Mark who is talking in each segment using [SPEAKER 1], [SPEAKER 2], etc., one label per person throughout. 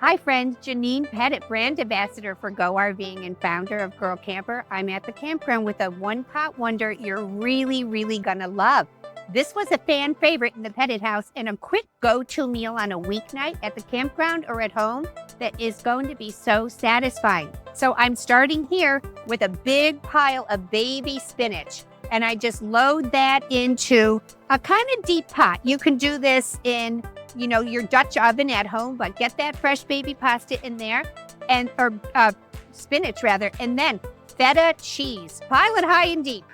[SPEAKER 1] Hi friends, Janine Pettit, brand ambassador for Go RVing and founder of Girl Camper. I'm at the campground with a one-pot wonder you're really gonna love. This was a fan favorite in the Pettit house and a quick go-to meal on a weeknight at the campground or at home that is going to be so satisfying. So I'm starting here with a big pile of baby spinach, and I just load that into a kind of deep pot. You can do this in your Dutch oven at home, but get that fresh baby pasta in there or spinach rather, and then feta cheese. Pile it high and deep.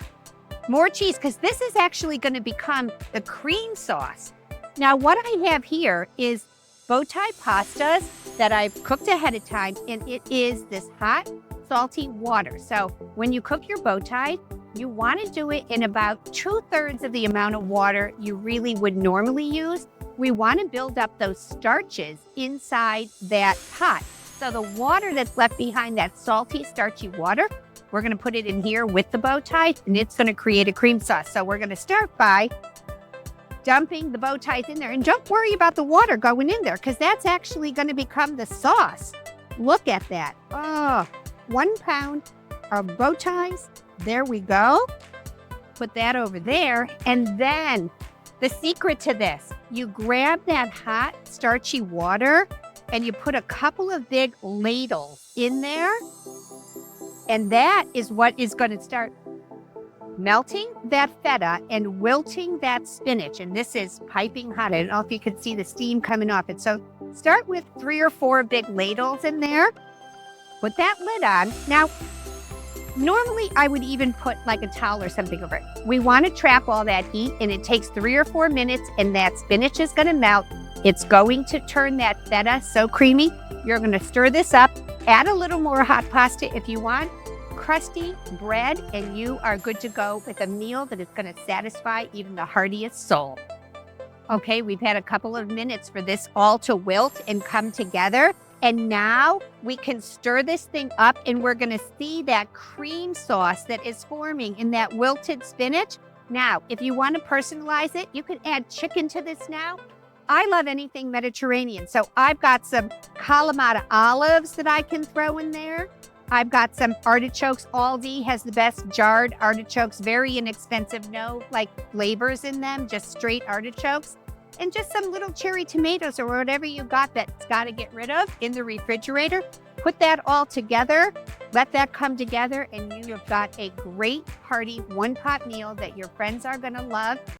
[SPEAKER 1] More cheese, because this is actually going to become the cream sauce. Now, what I have here is bow tie pastas that I've cooked ahead of time, and it is this hot, salty water. So when you cook your bow tie, you want to do it in about 2/3 of the amount of water you really would normally use. We want to build up those starches inside that pot. So the water that's left behind, that salty, starchy water, we're going to put it in here with the bow tie, and it's going to create a cream sauce. So we're going to start by dumping the bow ties in there. And don't worry about the water going in there, because that's actually going to become the sauce. Look at that. Oh, 1 pound of bow ties. There we go. Put that over there. And then the secret to this, you grab that hot, starchy water and you put a couple of big ladles in there. And that is what is going to start melting that feta and wilting that spinach. And this is piping hot. I don't know if you can see the steam coming off it. So start with 3 or 4 big ladles in there. Put that lid on. Now, normally, I would even put like a towel or something over it. We want to trap all that heat, and it takes 3 or 4 minutes, and that spinach is going to melt. It's going to turn that feta so creamy. You're going to stir this up, add a little more hot pasta if you want, crusty bread, and you are good to go with a meal that is going to satisfy even the hardiest soul. Okay, we've had a couple of minutes for this all to wilt and come together. And now we can stir this thing up, and we're going to see that cream sauce that is forming in that wilted spinach. Now, if you want to personalize it, you can add chicken to this now. I love anything Mediterranean. So I've got some Kalamata olives that I can throw in there. I've got some artichokes. Aldi has the best jarred artichokes, very inexpensive, no flavors in them, just straight artichokes. And just some little cherry tomatoes or whatever you got that's got to get rid of in the refrigerator. Put that all together, let that come together, and you've got a great hearty one-pot meal that your friends are going to love.